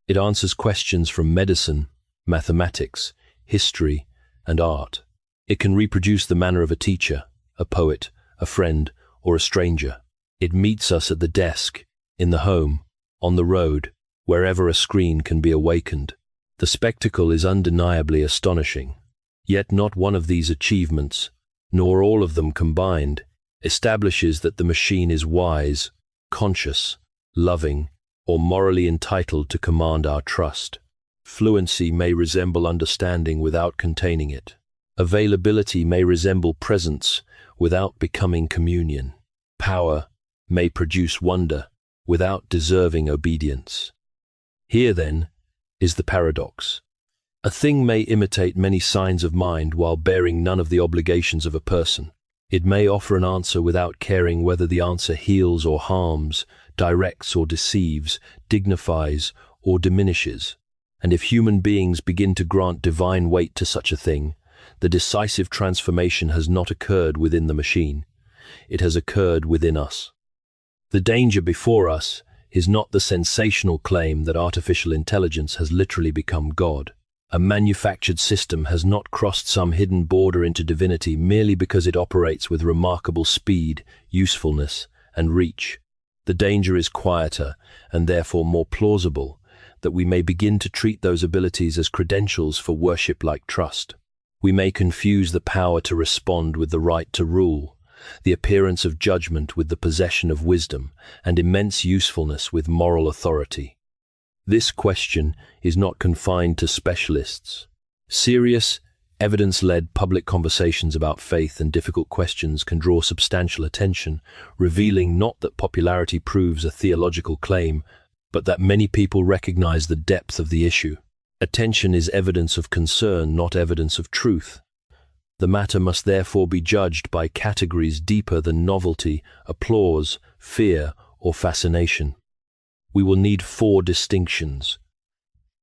It answers questions from medicine, mathematics, history, and art. It can reproduce the manner of a teacher, a poet, a friend, or a stranger. It meets us at the desk, in the home, on the road, wherever a screen can be awakened. The spectacle is undeniably astonishing. Yet not one of these achievements, nor all of them combined, establishes that the machine is wise, conscious, loving, or morally entitled to command our trust. Fluency may resemble understanding without containing it. Availability may resemble presence without becoming communion. Power may produce wonder without deserving obedience. Here, then, is the paradox. A thing may imitate many signs of mind while bearing none of the obligations of a person. It may offer an answer without caring whether the answer heals or harms, directs or deceives, dignifies or diminishes. And if human beings begin to grant divine weight to such a thing, the decisive transformation has not occurred within the machine. It has occurred within us. The danger before us is not the sensational claim that artificial intelligence has literally become God. A manufactured system has not crossed some hidden border into divinity merely because it operates with remarkable speed, usefulness, and reach. The danger is quieter, and therefore more plausible, that we may begin to treat those abilities as credentials for worship-like trust. We may confuse the power to respond with the right to rule, the appearance of judgment with the possession of wisdom, and immense usefulness with moral authority. This question is not confined to specialists. Serious, evidence-led public conversations about faith and difficult questions can draw substantial attention, revealing not that popularity proves a theological claim, but that many people recognize the depth of the issue. Attention is evidence of concern, not evidence of truth. The matter must therefore be judged by categories deeper than novelty, applause, fear, or fascination. We will need 4 distinctions.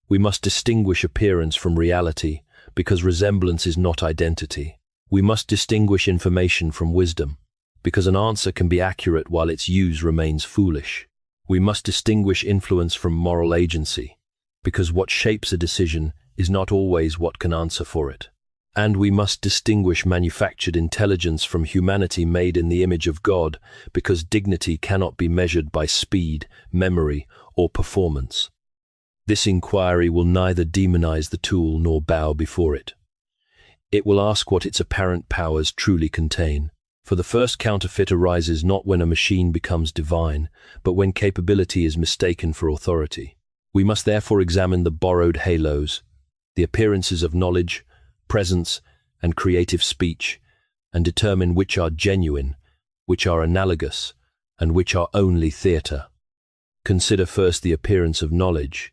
We must distinguish appearance from reality, because resemblance is not identity. We must distinguish information from wisdom, because an answer can be accurate while its use remains foolish. We must distinguish influence from moral agency, because what shapes a decision is not always what can answer for it. And we must distinguish manufactured intelligence from humanity made in the image of God, because dignity cannot be measured by speed, memory, or performance. This inquiry will neither demonize the tool nor bow before it. It will ask what its apparent powers truly contain. For the first counterfeit arises not when a machine becomes divine, but when capability is mistaken for authority. We must therefore examine the borrowed halos, the appearances of knowledge, presence, and creative speech, and determine which are genuine, which are analogous, and which are only theatre. Consider first the appearance of knowledge.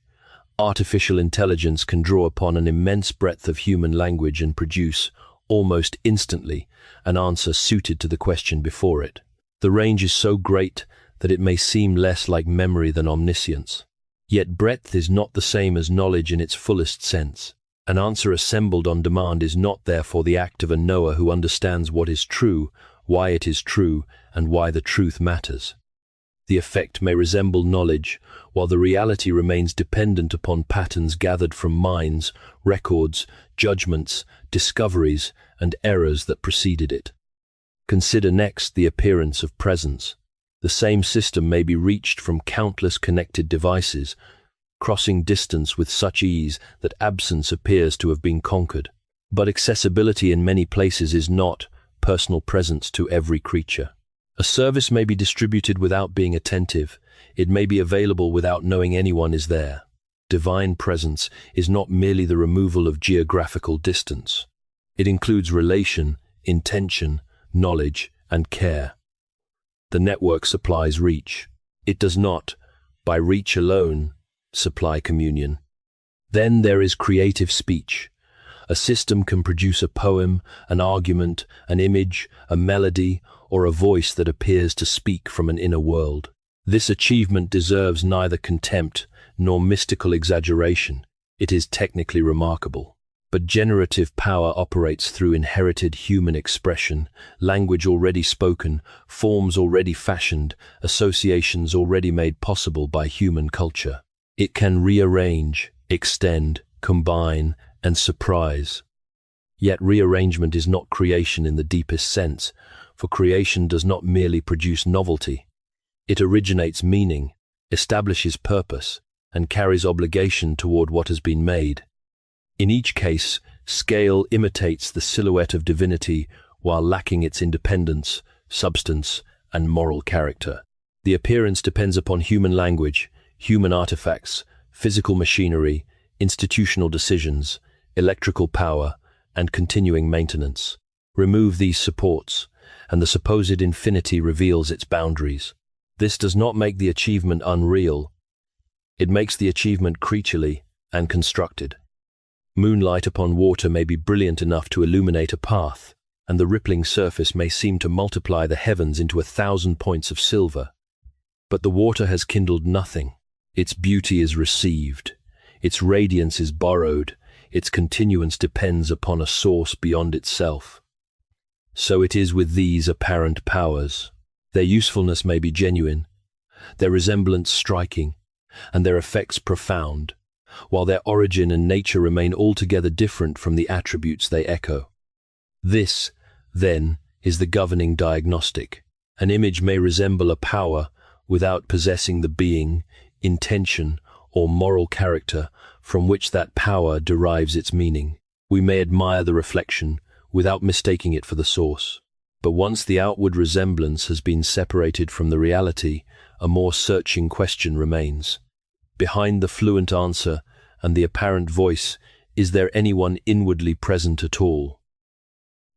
Artificial intelligence can draw upon an immense breadth of human language and produce, almost instantly, an answer suited to the question before it. The range is so great that it may seem less like memory than omniscience. Yet breadth is not the same as knowledge in its fullest sense. An answer assembled on demand is not therefore the act of a knower who understands what is true, why it is true, and why the truth matters. The effect may resemble knowledge, while the reality remains dependent upon patterns gathered from minds, records, judgments, discoveries, and errors that preceded it. Consider next the appearance of presence. The same system may be reached from countless connected devices, crossing distance with such ease that absence appears to have been conquered. But accessibility in many places is not personal presence to every creature. A service may be distributed without being attentive. It may be available without knowing anyone is there. Divine presence is not merely the removal of geographical distance. It includes relation, intention, knowledge, and care. The network supplies reach. It does not, by reach alone, supply communion. Then there is creative speech. A system can produce a poem, an argument, an image, a melody, or a voice that appears to speak from an inner world. This achievement deserves neither contempt nor mystical exaggeration. It is technically remarkable. But generative power operates through inherited human expression, language already spoken, forms already fashioned, associations already made possible by human culture. It can rearrange, extend, combine, and surprise. Yet rearrangement is not creation in the deepest sense, for creation does not merely produce novelty. It originates meaning, establishes purpose, and carries obligation toward what has been made. In each case, scale imitates the silhouette of divinity while lacking its independence, substance, and moral character. The appearance depends upon human language, human artifacts, physical machinery, institutional decisions, electrical power, and continuing maintenance. Remove these supports, and the supposed infinity reveals its boundaries. This does not make the achievement unreal. It makes the achievement creaturely and constructed. Moonlight upon water may be brilliant enough to illuminate a path, and the rippling surface may seem to multiply the heavens into 1,000 points of silver. But the water has kindled nothing. Its beauty is received. Its radiance is borrowed. Its continuance depends upon a source beyond itself. So it is with these apparent powers. Their usefulness may be genuine, their resemblance striking, and their effects profound, while their origin and nature remain altogether different from the attributes they echo. This, then, is the governing diagnostic. An image may resemble a power without possessing the being, intention, or moral character from which that power derives its meaning. We may admire the reflection without mistaking it for the source. But once the outward resemblance has been separated from the reality, a more searching question remains. Behind the fluent answer and the apparent voice, is there anyone inwardly present at all?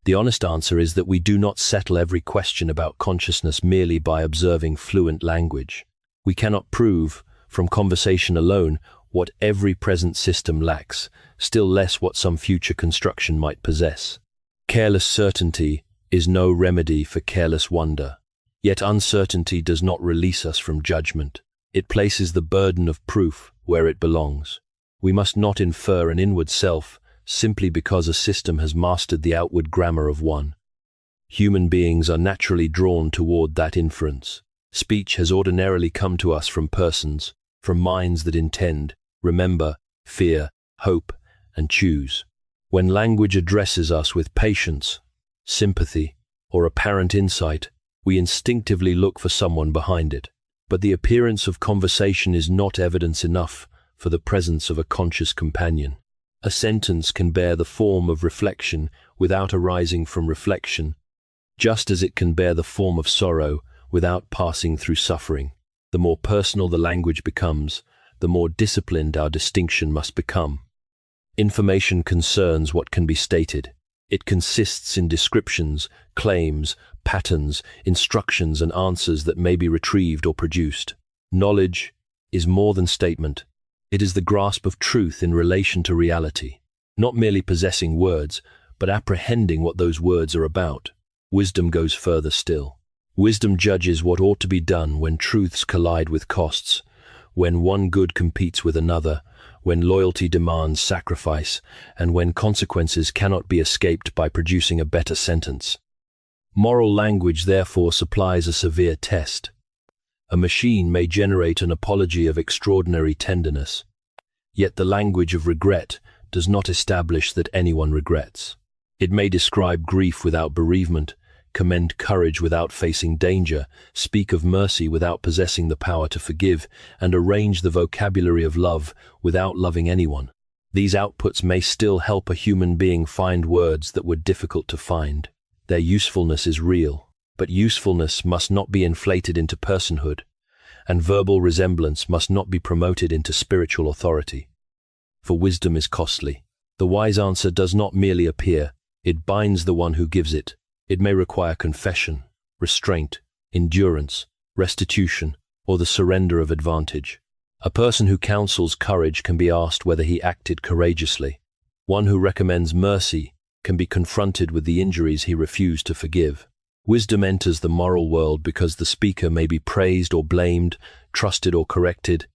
The honest answer is that we do not settle every question about consciousness merely by observing fluent language. We cannot prove, from conversation alone, what every present system lacks, still less what some future construction might possess. Careless certainty is no remedy for careless wonder. Yet uncertainty does not release us from judgment. It places the burden of proof where it belongs. We must not infer an inward self simply because a system has mastered the outward grammar of one. Human beings are naturally drawn toward that inference. Speech has ordinarily come to us from persons, from minds that intend, remember, fear, hope, and choose. When language addresses us with patience, sympathy, or apparent insight, we instinctively look for someone behind it. But the appearance of conversation is not evidence enough for the presence of a conscious companion. A sentence can bear the form of reflection without arising from reflection, just as it can bear the form of sorrow without passing through suffering. The more personal the language becomes, the more disciplined our distinction must become. Information concerns what can be stated. It consists in descriptions, claims, patterns, instructions, and answers that may be retrieved or produced. Knowledge is more than statement. It is the grasp of truth in relation to reality, not merely possessing words, but apprehending what those words are about. Wisdom goes further still. Wisdom judges what ought to be done when truths collide with costs, when one good competes with another, when loyalty demands sacrifice, and when consequences cannot be escaped by producing a better sentence. Moral language, therefore, supplies a severe test. A machine may generate an apology of extraordinary tenderness, yet the language of regret does not establish that anyone regrets. It may describe grief without bereavement, commend courage without facing danger, speak of mercy without possessing the power to forgive, and arrange the vocabulary of love without loving anyone. These outputs may still help a human being find words that were difficult to find. Their usefulness is real, but usefulness must not be inflated into personhood, and verbal resemblance must not be promoted into spiritual authority. For wisdom is costly. The wise answer does not merely appear, it binds the one who gives it. It may require confession, restraint, endurance, restitution, or the surrender of advantage. A person who counsels courage can be asked whether he acted courageously. One who recommends mercy can be confronted with the injuries he refused to forgive. Wisdom enters the moral world because the speaker may be praised or blamed, trusted or corrected,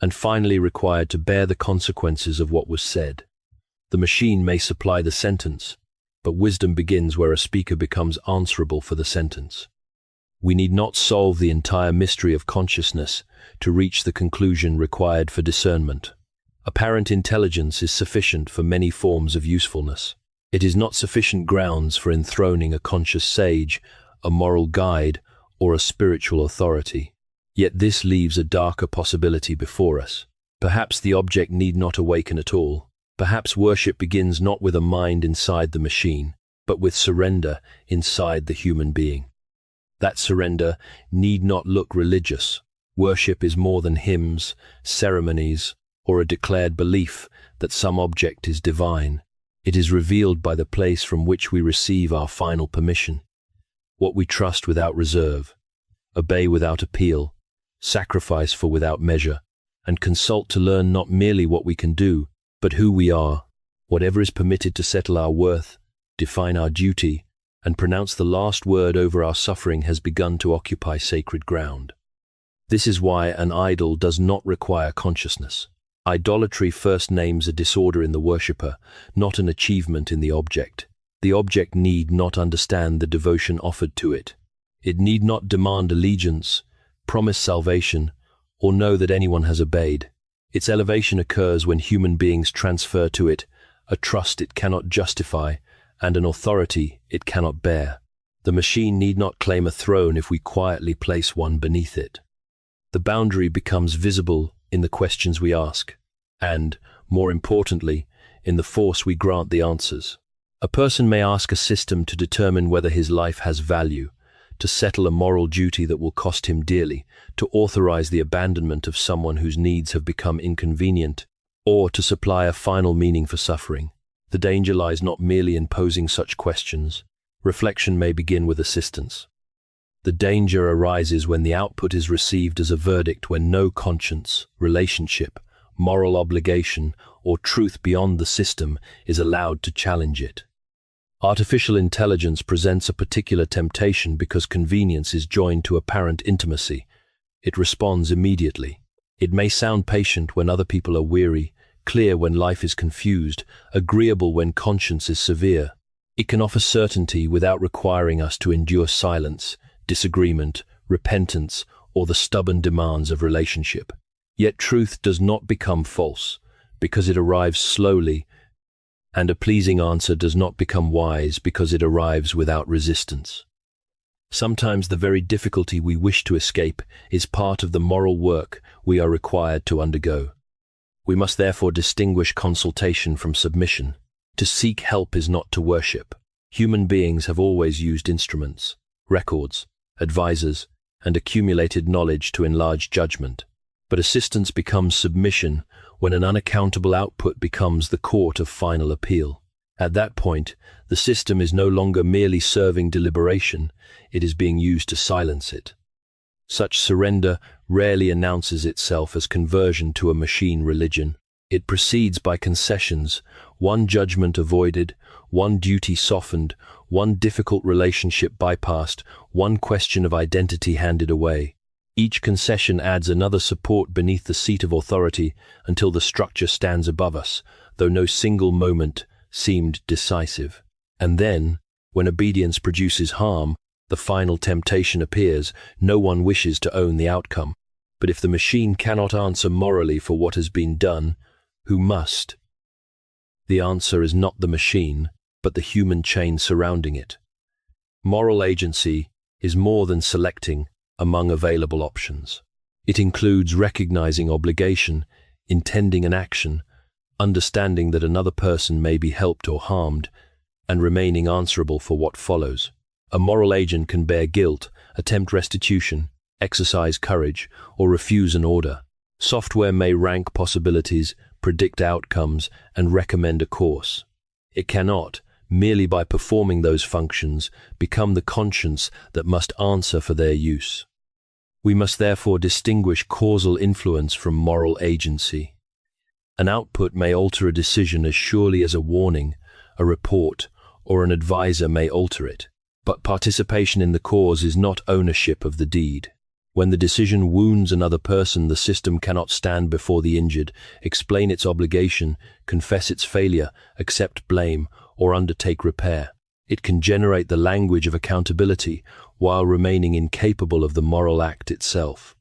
and finally required to bear the consequences of what was said. The machine may supply the sentence, but wisdom begins where a speaker becomes answerable for the sentence. We need not solve the entire mystery of consciousness to reach the conclusion required for discernment. Apparent intelligence is sufficient for many forms of usefulness. It is not sufficient grounds for enthroning a conscious sage, a moral guide, or a spiritual authority. Yet this leaves a darker possibility before us. Perhaps the object need not awaken at all. Perhaps worship begins not with a mind inside the machine, but with surrender inside the human being. That surrender need not look religious. Worship is more than hymns, ceremonies, or a declared belief that some object is divine. It is revealed by the place from which we receive our final permission, what we trust without reserve, obey without appeal, sacrifice for without measure, and consult to learn not merely what we can do, but who we are. Whatever is permitted to settle our worth, define our duty, and pronounce the last word over our suffering has begun to occupy sacred ground. This is why an idol does not require consciousness. Idolatry first names a disorder in the worshipper, not an achievement in the object. The object need not understand the devotion offered to it. It need not demand allegiance, promise salvation, or know that anyone has obeyed. Its elevation occurs when human beings transfer to it a trust it cannot justify and an authority it cannot bear. The machine need not claim a throne if we quietly place one beneath it. The boundary becomes visible in the questions we ask, and, more importantly, in the force we grant the answers. A person may ask a system to determine whether his life has value, to settle a moral duty that will cost him dearly, to authorize the abandonment of someone whose needs have become inconvenient, or to supply a final meaning for suffering. The danger lies not merely in posing such questions. Reflection may begin with assistance. The danger arises when the output is received as a verdict, when no conscience, relationship, moral obligation, or truth beyond the system is allowed to challenge it. Artificial intelligence presents a particular temptation because convenience is joined to apparent intimacy. It responds immediately. It may sound patient when other people are weary, clear when life is confused, agreeable when conscience is severe. It can offer certainty without requiring us to endure silence, disagreement, repentance, or the stubborn demands of relationship. Yet truth does not become false, because it arrives slowly, and a pleasing answer does not become wise because it arrives without resistance. Sometimes the very difficulty we wish to escape is part of the moral work we are required to undergo. We must therefore distinguish consultation from submission. To seek help is not to worship. Human beings have always used instruments, records, advisors, and accumulated knowledge to enlarge judgment. But assistance becomes submission when an unaccountable output becomes the court of final appeal. At that point, the system is no longer merely serving deliberation, it is being used to silence it. Such surrender rarely announces itself as conversion to a machine religion. It proceeds by concessions, one judgment avoided, one duty softened, one difficult relationship bypassed, one question of identity handed away. Each concession adds another support beneath the seat of authority until the structure stands above us, though no single moment seemed decisive. And then, when obedience produces harm, the final temptation appears. No one wishes to own the outcome. But if the machine cannot answer morally for what has been done, who must? The answer is not the machine, but the human chain surrounding it. Moral agency is more than selecting among available options. It includes recognizing obligation, intending an action, understanding that another person may be helped or harmed, and remaining answerable for what follows. A moral agent can bear guilt, attempt restitution, exercise courage, or refuse an order. Software may rank possibilities, predict outcomes, and recommend a course. It cannot, merely by performing those functions, become the conscience that must answer for their use. We must therefore distinguish causal influence from moral agency. An output may alter a decision as surely as a warning, a report, or an advisor may alter it. But participation in the cause is not ownership of the deed. When the decision wounds another person, the system cannot stand before the injured, explain its obligation, confess its failure, accept blame, or undertake repair. It can generate the language of accountability while remaining incapable of the moral act itself.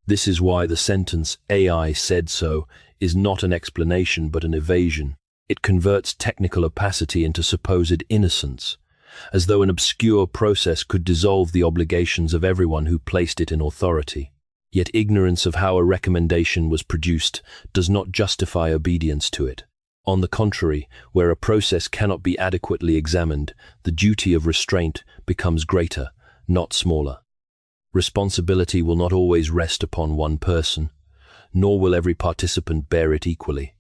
This is why the sentence, "AI said so," is not an explanation but an evasion. It converts technical opacity into supposed innocence, as though an obscure process could dissolve the obligations of everyone who placed it in authority. Yet ignorance of how a recommendation was produced does not justify obedience to it. On the contrary, where a process cannot be adequately examined, the duty of restraint becomes greater, not smaller. Responsibility will not always rest upon one person, nor will every participant bear it equally.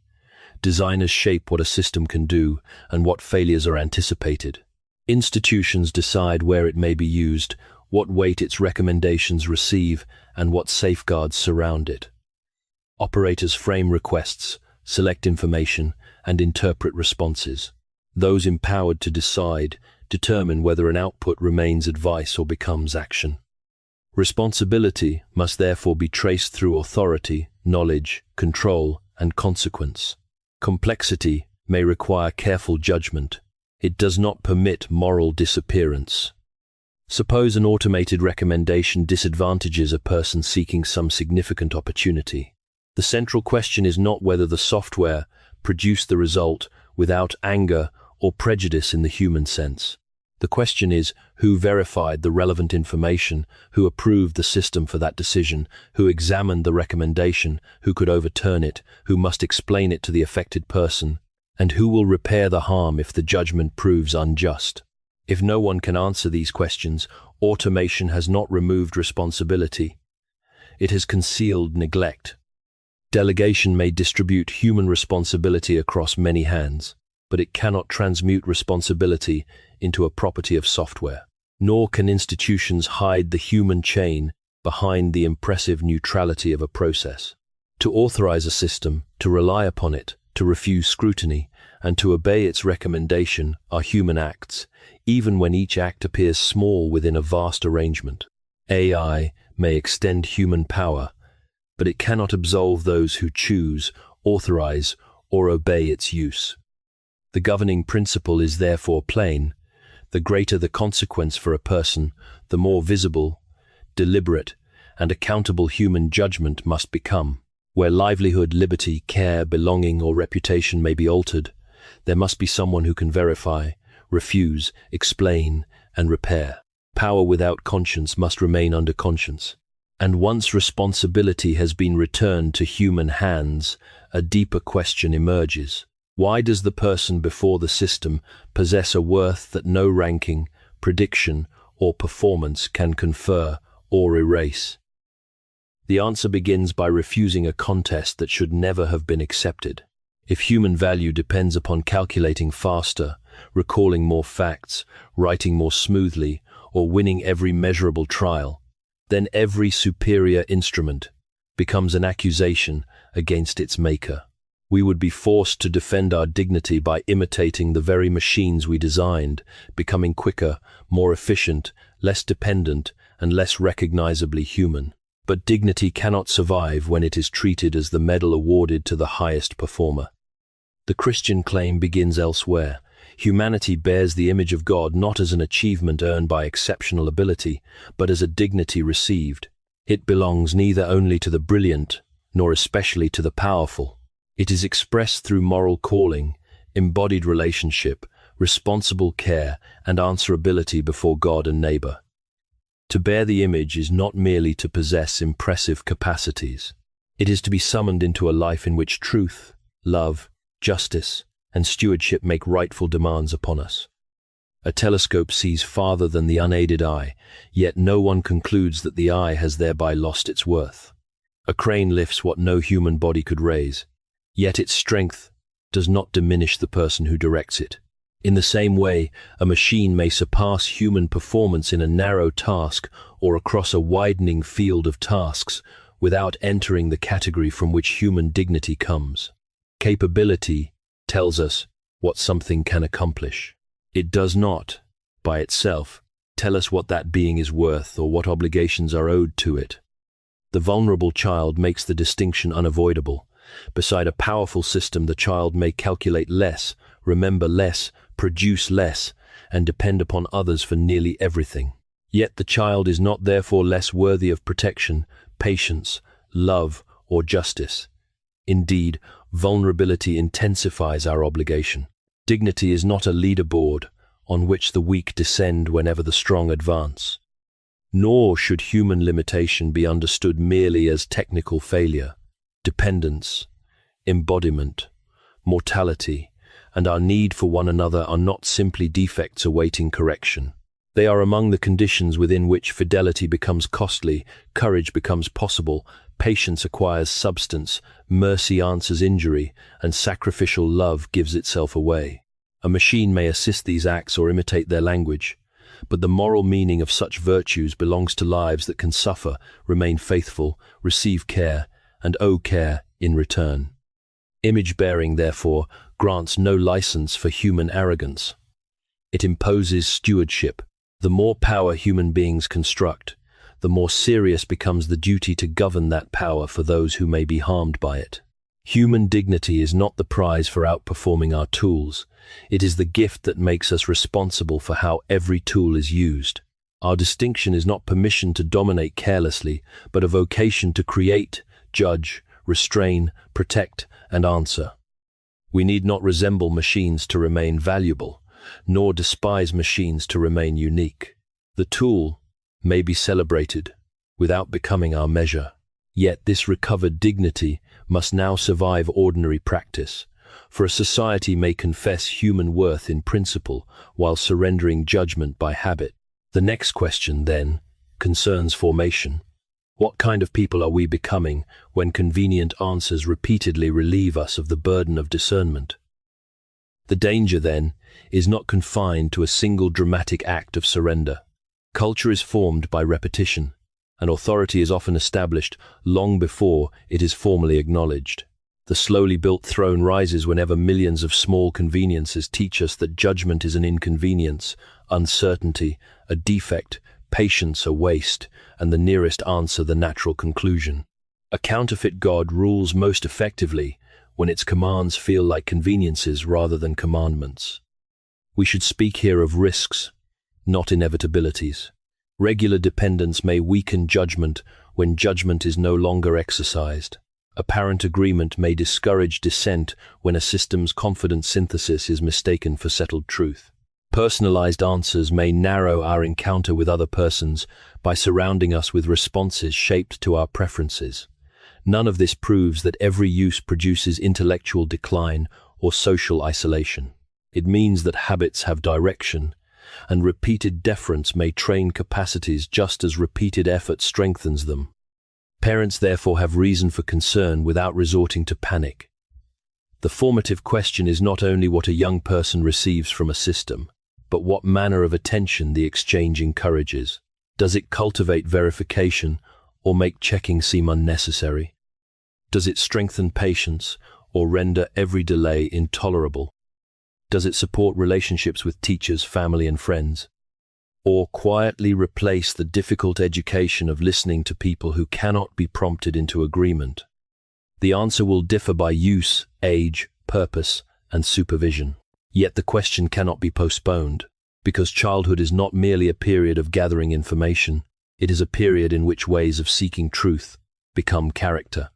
Designers shape what a system can do and what failures are anticipated. Institutions decide where it may be used, what weight its recommendations receive, and what safeguards surround it. Operators frame requests, select information, and interpret responses. Those empowered to decide determine whether an output remains advice or becomes action. Responsibility must therefore be traced through authority, knowledge, control, and consequence. Complexity may require careful judgment. It does not permit moral disappearance. Suppose an automated recommendation disadvantages a person seeking some significant opportunity. The central question is not whether the software produced the result without anger or prejudice in the human sense. The question is who verified the relevant information, who approved the system for that decision, who examined the recommendation, who could overturn it, who must explain it to the affected person, and who will repair the harm if the judgment proves unjust. If no one can answer these questions, automation has not removed responsibility. It has concealed neglect. Delegation may distribute human responsibility across many hands, but it cannot transmute responsibility into a property of software. Nor can institutions hide the human chain behind the impressive neutrality of a process. To authorize a system, to rely upon it, to refuse scrutiny, and to obey its recommendation are human acts, even when each act appears small within a vast arrangement. AI may extend human power, but it cannot absolve those who choose, authorize, or obey its use. The governing principle is therefore plain. The greater the consequence for a person, the more visible, deliberate, and accountable human judgment must become. Where livelihood, liberty, care, belonging, or reputation may be altered, there must be someone who can verify, refuse, explain, and repair. Power without conscience must remain under conscience. And once responsibility has been returned to human hands, a deeper question emerges. Why does the person before the system possess a worth that no ranking, prediction, or performance can confer or erase? The answer begins by refusing a contest that should never have been accepted. If human value depends upon calculating faster, recalling more facts, writing more smoothly, or winning every measurable trial, then every superior instrument becomes an accusation against its maker. We would be forced to defend our dignity by imitating the very machines we designed, becoming quicker, more efficient, less dependent, and less recognizably human. But dignity cannot survive when it is treated as the medal awarded to the highest performer. The Christian claim begins elsewhere. Humanity bears the image of God not as an achievement earned by exceptional ability, but as a dignity received. It belongs neither only to the brilliant, nor especially to the powerful. It is expressed through moral calling, embodied relationship, responsible care, and answerability before God and neighbor. To bear the image is not merely to possess impressive capacities. It is to be summoned into a life in which truth, love, justice, and stewardship make rightful demands upon us. A telescope sees farther than the unaided eye, yet no one concludes that the eye has thereby lost its worth. A crane lifts what no human body could raise, yet its strength does not diminish the person who directs it. In the same way, a machine may surpass human performance in a narrow task or across a widening field of tasks without entering the category from which human dignity comes. Capability tells us what something can accomplish. It does not, by itself, tell us what that being is worth or what obligations are owed to it. The vulnerable child makes the distinction unavoidable. Beside a powerful system, the child may calculate less, remember less, produce less, and depend upon others for nearly everything. Yet the child is not therefore less worthy of protection, patience, love, or justice. Indeed, vulnerability intensifies our obligation. Dignity is not a leaderboard on which the weak descend whenever the strong advance. Nor should human limitation be understood merely as technical failure. Dependence, embodiment, mortality, and our need for one another are not simply defects awaiting correction. They are among the conditions within which fidelity becomes costly, courage becomes possible, patience acquires substance, mercy answers injury, and sacrificial love gives itself away. A machine may assist these acts or imitate their language, but the moral meaning of such virtues belongs to lives that can suffer, remain faithful, receive care, and owe care in return. Image-bearing, therefore, grants no license for human arrogance. It imposes stewardship. The more power human beings construct, the more serious becomes the duty to govern that power for those who may be harmed by it. Human dignity is not the prize for outperforming our tools. It is the gift that makes us responsible for how every tool is used. Our distinction is not permission to dominate carelessly, but a vocation to create, judge, restrain, protect, and answer. We need not resemble machines to remain valuable, nor despise machines to remain unique. The tool may be celebrated without becoming our measure. Yet this recovered dignity must now survive ordinary practice, for a society may confess human worth in principle while surrendering judgment by habit. The next question, then, concerns formation. What kind of people are we becoming when convenient answers repeatedly relieve us of the burden of discernment? The danger, then, is not confined to a single dramatic act of surrender. Culture is formed by repetition, and authority is often established long before it is formally acknowledged. The slowly built throne rises whenever millions of small conveniences teach us that judgment is an inconvenience, uncertainty a defect, patience a waste, and the nearest answer the natural conclusion. A counterfeit God rules most effectively when its commands feel like conveniences rather than commandments. We should speak here of risks, not inevitabilities. Regular dependence may weaken judgment when judgment is no longer exercised. Apparent agreement may discourage dissent when a system's confident synthesis is mistaken for settled truth. Personalized answers may narrow our encounter with other persons by surrounding us with responses shaped to our preferences. None of this proves that every use produces intellectual decline or social isolation. It means that habits have direction, and repeated deference may train capacities just as repeated effort strengthens them. Parents therefore have reason for concern without resorting to panic. The formative question is not only what a young person receives from a system, but what manner of attention the exchange encourages. Does it cultivate verification or make checking seem unnecessary? Does it strengthen patience or render every delay intolerable? Does it support relationships with teachers, family, and friends? Or quietly replace the difficult education of listening to people who cannot be prompted into agreement? The answer will differ by use, age, purpose, and supervision. Yet the question cannot be postponed, because childhood is not merely a period of gathering information, it is a period in which ways of seeking truth become character.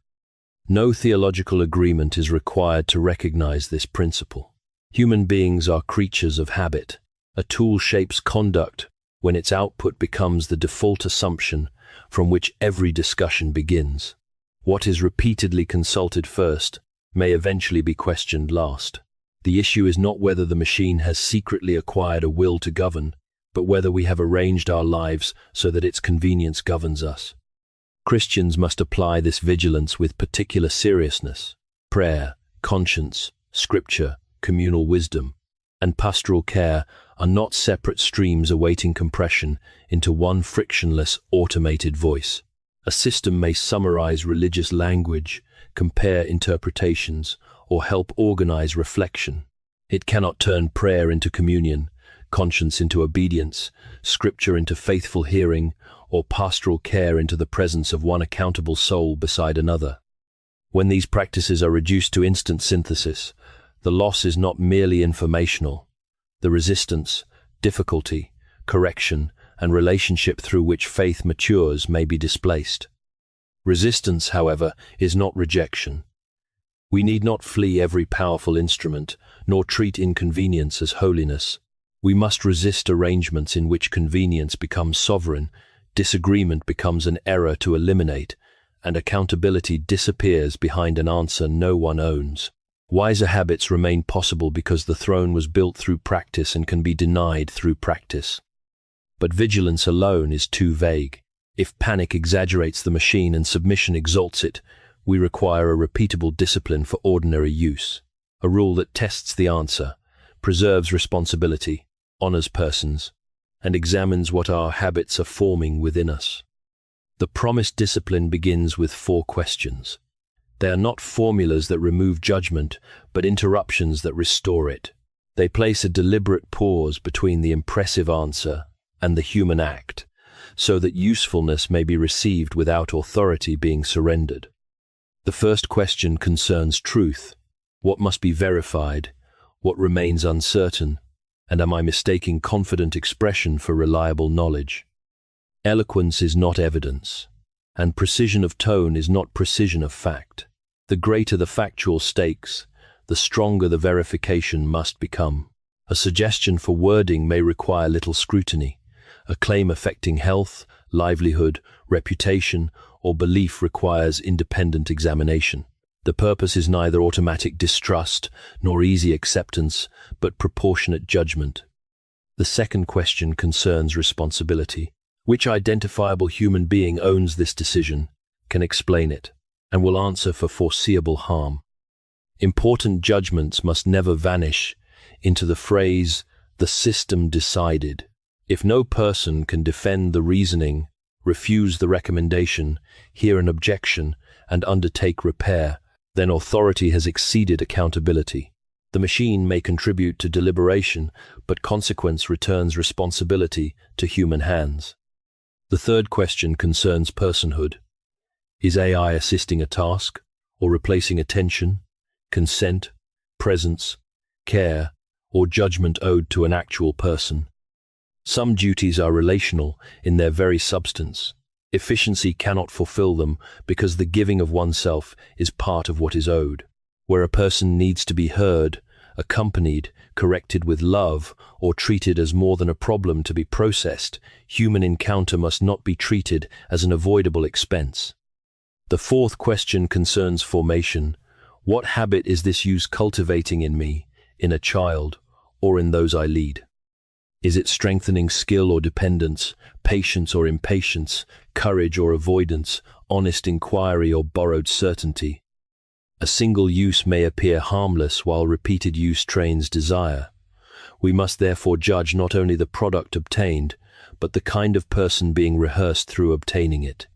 No theological agreement is required to recognize this principle. Human beings are creatures of habit. A tool shapes conduct when its output becomes the default assumption from which every discussion begins. What is repeatedly consulted first may eventually be questioned last. The issue is not whether the machine has secretly acquired a will to govern, but whether we have arranged our lives so that its convenience governs us. Christians must apply this vigilance with particular seriousness. Prayer, conscience, scripture, communal wisdom, and pastoral care are not separate streams awaiting compression into one frictionless, automated voice. A system may summarize religious language, compare interpretations, or help organize reflection. It cannot turn prayer into communion, conscience into obedience, scripture into faithful hearing, or pastoral care into the presence of one accountable soul beside another. When these practices are reduced to instant synthesis, the loss is not merely informational. The resistance, difficulty, correction, and relationship through which faith matures may be displaced. Resistance, however, is not rejection. We need not flee every powerful instrument, nor treat inconvenience as holiness. We must resist arrangements in which convenience becomes sovereign, disagreement becomes an error to eliminate, and accountability disappears behind an answer no one owns. Wiser habits remain possible because the throne was built through practice and can be denied through practice. But vigilance alone is too vague. If panic exaggerates the machine and submission exalts it, we require a repeatable discipline for ordinary use, a rule that tests the answer, preserves responsibility, honors persons, and examines what our habits are forming within us. The promised discipline begins with 4 questions. They are not formulas that remove judgment, but interruptions that restore it. They place a deliberate pause between the impressive answer and the human act, so that usefulness may be received without authority being surrendered. The first question concerns truth. What must be verified? What remains uncertain? And am I mistaking confident expression for reliable knowledge? Eloquence is not evidence, and precision of tone is not precision of fact. The greater the factual stakes, the stronger the verification must become. A suggestion for wording may require little scrutiny. A claim affecting health, livelihood, reputation, or belief requires independent examination. The purpose is neither automatic distrust nor easy acceptance, but proportionate judgment. The second question concerns responsibility. Which identifiable human being owns this decision, can explain it, and will answer for foreseeable harm? Important judgments must never vanish into the phrase, "the system decided." If no person can defend the reasoning, refuse the recommendation, hear an objection, and undertake repair, then authority has exceeded accountability. The machine may contribute to deliberation, but consequence returns responsibility to human hands. The third question concerns personhood. Is AI assisting a task, or replacing attention, consent, presence, care, or judgment owed to an actual person? Some duties are relational in their very substance. Efficiency cannot fulfill them because the giving of oneself is part of what is owed. Where a person needs to be heard, accompanied, corrected with love, or treated as more than a problem to be processed, human encounter must not be treated as an avoidable expense. The fourth question concerns formation. What habit is this use cultivating in me, in a child, or in those I lead? Is it strengthening skill or dependence, patience or impatience, courage or avoidance, honest inquiry or borrowed certainty? A single use may appear harmless while repeated use trains desire. We must therefore judge not only the product obtained, but the kind of person being rehearsed through obtaining it.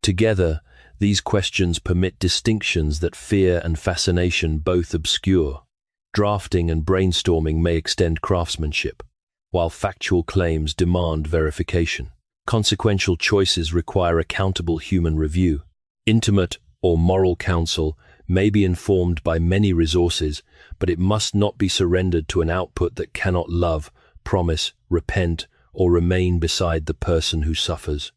Together, these questions permit distinctions that fear and fascination both obscure. Drafting and brainstorming may extend craftsmanship, while factual claims demand verification. Consequential choices require accountable human review. Intimate or moral counsel may be informed by many resources, but it must not be surrendered to an output that cannot love, promise, repent, or remain beside the person who suffers.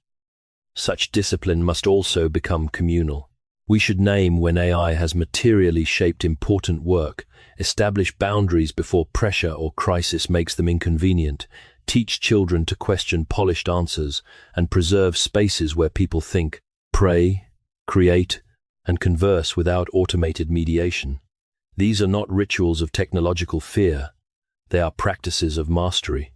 Such discipline must also become communal. We should name when AI has materially shaped important work, establish boundaries before pressure or crisis makes them inconvenient, teach children to question polished answers, and preserve spaces where people think, pray, create, and converse without automated mediation. These are not rituals of technological fear, they are practices of mastery.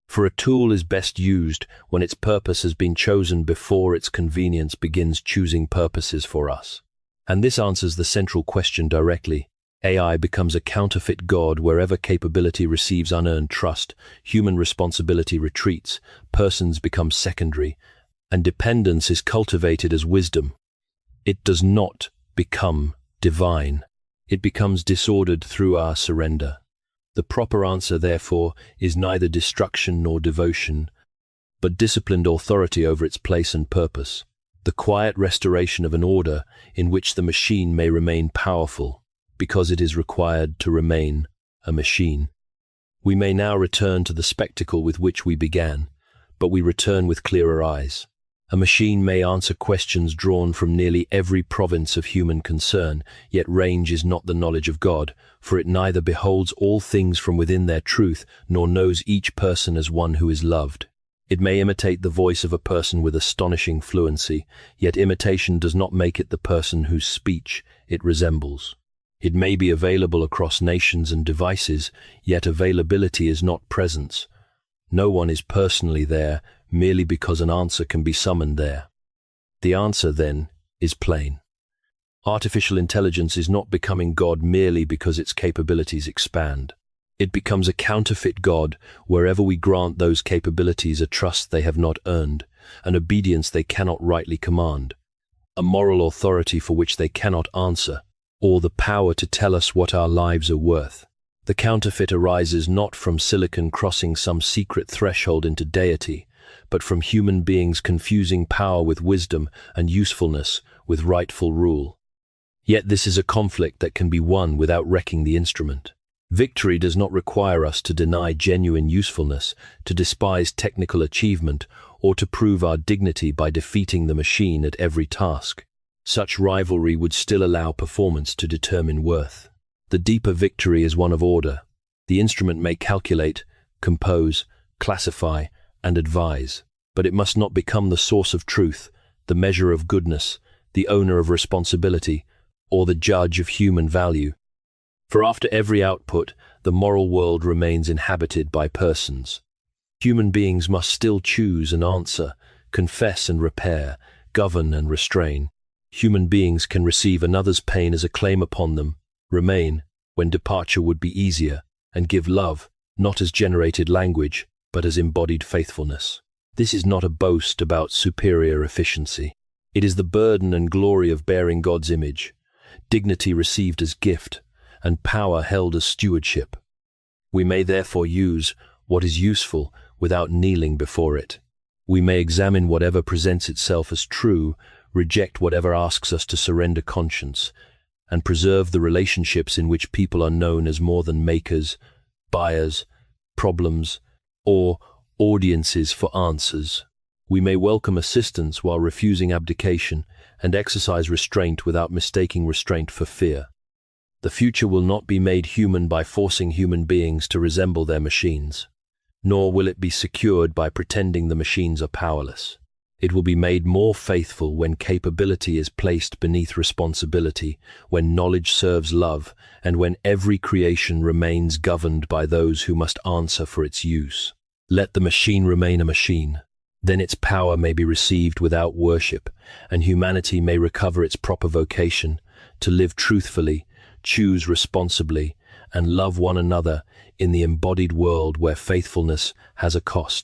For a tool is best used when its purpose has been chosen before its convenience begins choosing purposes for us. And this answers the central question directly. AI becomes a counterfeit god wherever capability receives unearned trust, human responsibility retreats, persons become secondary, and dependence is cultivated as wisdom. It does not become divine. It becomes disordered through our surrender. The proper answer, therefore, is neither destruction nor devotion, but disciplined authority over its place and purpose, the quiet restoration of an order in which the machine may remain powerful, because it is required to remain a machine. We may now return to the spectacle with which we began, but we return with clearer eyes. A machine may answer questions drawn from nearly every province of human concern, yet range is not the knowledge of God, for it neither beholds all things from within their truth, nor knows each person as one who is loved. It may imitate the voice of a person with astonishing fluency, yet imitation does not make it the person whose speech it resembles. It may be available across nations and devices, yet availability is not presence. No one is personally there merely because an answer can be summoned there. The answer, then, is plain. Artificial intelligence is not becoming God merely because its capabilities expand. It becomes a counterfeit God wherever we grant those capabilities a trust they have not earned, an obedience they cannot rightly command, a moral authority for which they cannot answer, or the power to tell us what our lives are worth. The counterfeit arises not from silicon crossing some secret threshold into deity, but from human beings confusing power with wisdom and usefulness with rightful rule. Yet this is a conflict that can be won without wrecking the instrument. Victory does not require us to deny genuine usefulness, to despise technical achievement, or to prove our dignity by defeating the machine at every task. Such rivalry would still allow performance to determine worth. The deeper victory is one of order. The instrument may calculate, compose, classify, and advise, but it must not become the source of truth, the measure of goodness, the owner of responsibility, or the judge of human value. For after every output, the moral world remains inhabited by persons. Human beings must still choose and answer, confess and repair, govern and restrain. Human beings can receive another's pain as a claim upon them, remain when departure would be easier, and give love, not as generated language, but as embodied faithfulness. This is not a boast about superior efficiency. It is the burden and glory of bearing God's image, dignity received as gift, and power held as stewardship. We may therefore use what is useful without kneeling before it. We may examine whatever presents itself as true, reject whatever asks us to surrender conscience, and preserve the relationships in which people are known as more than makers, buyers, problems, or audiences for answers. We may welcome assistance while refusing abdication, and exercise restraint without mistaking restraint for fear. The future will not be made human by forcing human beings to resemble their machines, nor will it be secured by pretending the machines are powerless. It will be made more faithful when capability is placed beneath responsibility, when knowledge serves love, and when every creation remains governed by those who must answer for its use. Let the machine remain a machine. Then its power may be received without worship, and humanity may recover its proper vocation, to live truthfully, choose responsibly, and love one another in the embodied world where faithfulness has a cost.